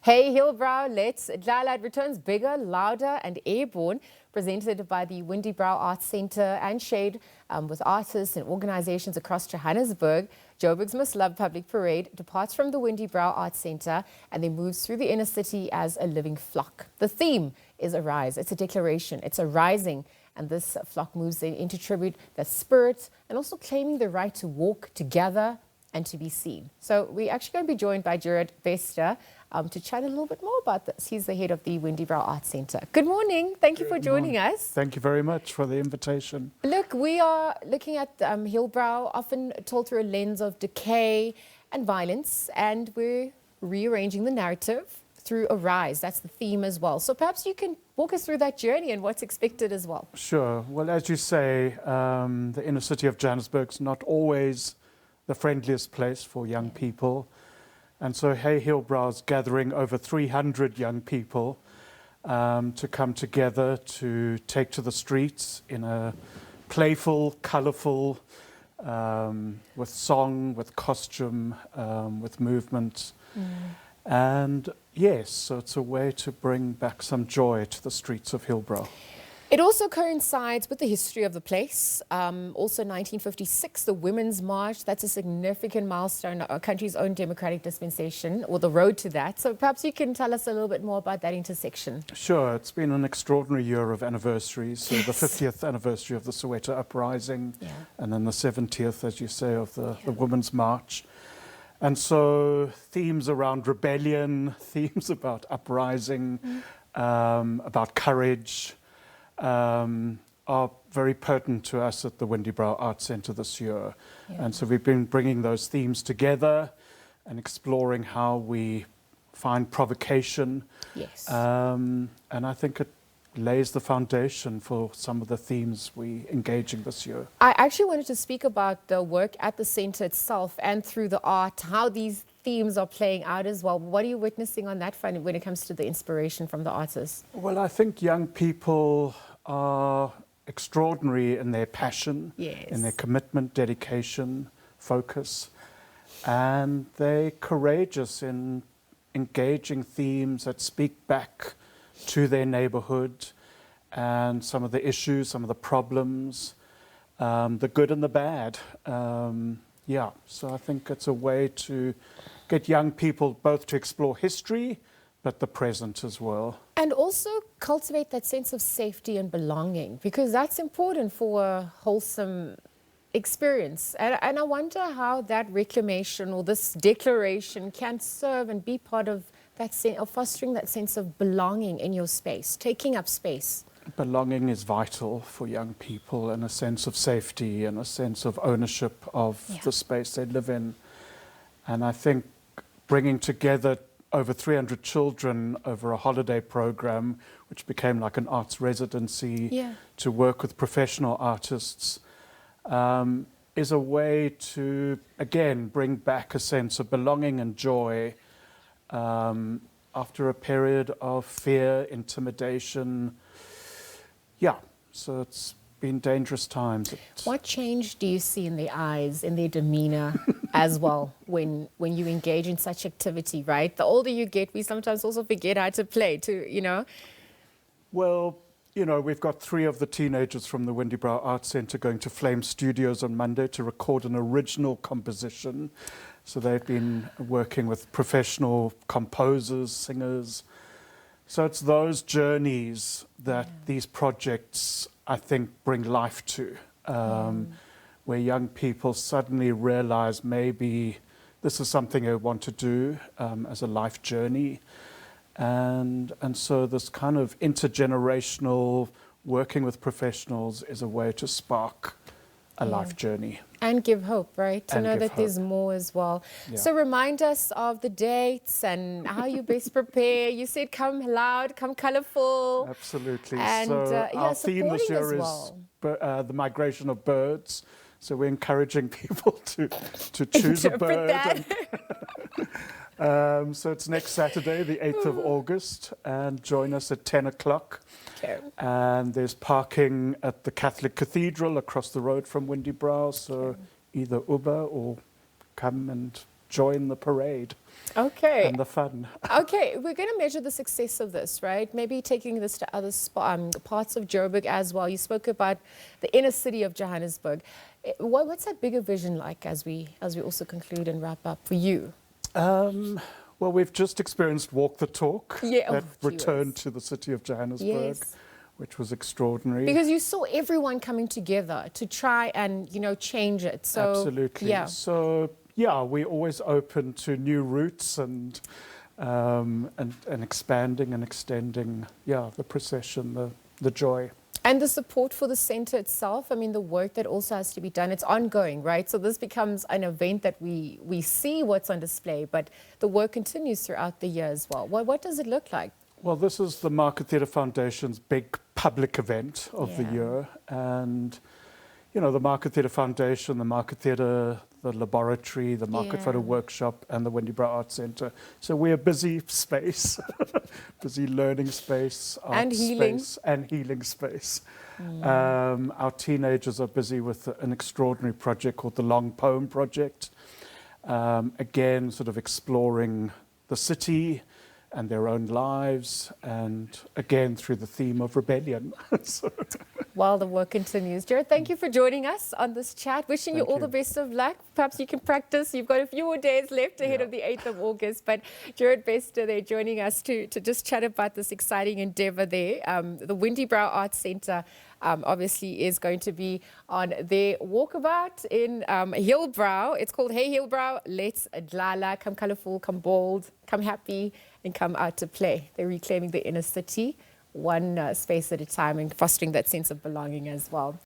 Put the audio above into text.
Hey Hillbrow, let's Dlala returns bigger, louder and airborne, presented by the Windybrow Arts Centre and Shade with artists and organizations across Johannesburg. Joburg's most loved public parade departs from the Windybrow Arts Centre and then moves through the inner city as a living flock. The theme is Arise. It's a declaration. It's a rising. And this flock moves into tribute that spirit and also claiming the right to walk together and to be seen. So we're actually going to be joined by Jared Bester to chat a little bit more about this. He's the head of the Windybrow Arts Centre. Good morning. Thank you for joining us. Thank you very much for the invitation. Look, we are looking at Hillbrow, often told through a lens of decay and violence, and we're rearranging the narrative through Arise. That's the theme as well. So perhaps you can walk us through that journey and what's expected as well. Sure. Well, as you say, the inner city of Johannesburg's not always the friendliest place for young people. And so Hey Hillbrow's gathering over 300 young people to come together to take to the streets in a playful, colourful, with song, with costume, with movement. And yes, so it's a way to bring back some joy to the streets of Hillbrow. It also coincides with the history of the place. Also 1956, the Women's March. That's a significant milestone, our country's own democratic dispensation, or the road to that. So perhaps you can tell us a little bit more about that intersection. Sure, it's been an extraordinary year of anniversaries. So the 50th anniversary of the Soweto uprising, and then the 70th, as you say, of the Women's March. And so themes around rebellion, themes about uprising, about courage, are very pertinent to us at the Windybrow Arts Centre this year. And so we've been bringing those themes together and exploring how we find provocation. And I think it lays the foundation for some of the themes we're engaging this year. I actually wanted to speak about the work at the centre itself and through the art, how these themes are playing out as well. What are you witnessing on that front when it comes to the inspiration from the artists? Well, I think young people are extraordinary in their passion, in their commitment, dedication, focus, and they're courageous in engaging themes that speak back to their neighborhood and some of the issues, some of the problems, the good and the bad. So I think it's a way to get young people both to explore history, but the present as well. And also cultivate that sense of safety and belonging, because that's important for a wholesome experience. And I wonder how that reclamation or this declaration can serve and be part of that sense of fostering that sense of belonging in your space, taking up space. Belonging is vital for young people, and a sense of safety and a sense of ownership of the space they live in. And I think bringing together over 300 children over a holiday program, which became like an arts residency, to work with professional artists, is a way to, again, bring back a sense of belonging and joy after a period of fear, intimidation. So it's been dangerous times. What change do you see in their eyes, in their demeanor as well when you engage in such activity, right? The older you get, we sometimes also forget how to play, Well, we've got 3 of the teenagers from the Windybrow Arts Centre going to Flame Studios on Monday to record an original composition. So they've been working with professional composers, singers. So it's those journeys that these projects, I think, bring life to, where young people suddenly realize maybe this is something I want to do as a life journey. And so this kind of intergenerational working with professionals is a way to spark a life journey. And give hope, right? To know that there's more as well. So remind us of the dates and how you best prepare. You said come loud, come colourful. Absolutely. And so our theme this year is the migration of birds. So we're encouraging people to choose a bird. So it's next Saturday, the 8th of August, and join us at 10 o'clock. And there's parking at the Catholic Cathedral across the road from Windybrow, so either Uber or come and join the parade Okay. and the fun. Okay, we're going to measure the success of this, right? Maybe taking this to other parts of Joburg as well. You spoke about the inner city of Johannesburg. What's that bigger vision like as we also conclude and wrap up for you? Well, we've just experienced Walk the Talk, Yeah. that Oh, returned to the city of Johannesburg, Yes. which was extraordinary. Because you saw everyone coming together to try and, change it. So, Absolutely. yeah. So, yeah, we're always open to new routes and expanding and extending, the procession, the joy. And the support for the centre itself, I mean, the work that also has to be done, it's ongoing, right? So this becomes an event that we see what's on display, but the work continues throughout the year as well. What does it look like? Well, this is the Market Theatre Foundation's big public event of the year. And, the Market Theatre Foundation, the Market Theatre, the laboratory, the Market Photo Workshop, and the Windybrow Arts Centre. So we're a busy space, busy learning space, art And healing. space, and healing space. Our teenagers are busy with an extraordinary project called the Long Poem Project. Again, sort of exploring the city and their own lives, and again through the theme of rebellion. While the work continues. Jared, thank you for joining us on this chat. Wishing you all the best of luck. Perhaps you can practice. You've got a few more days left ahead of the 8th of August. But Jared Bester there joining us to just chat about this exciting endeavour there. The Windybrow Arts Centre obviously is going to be on their walkabout in Hillbrow. It's called Hey Hillbrow. Let's Dlala. Come colourful, come bold, come happy, and come out to play. They're reclaiming the inner city, one space at a time, and fostering that sense of belonging as well.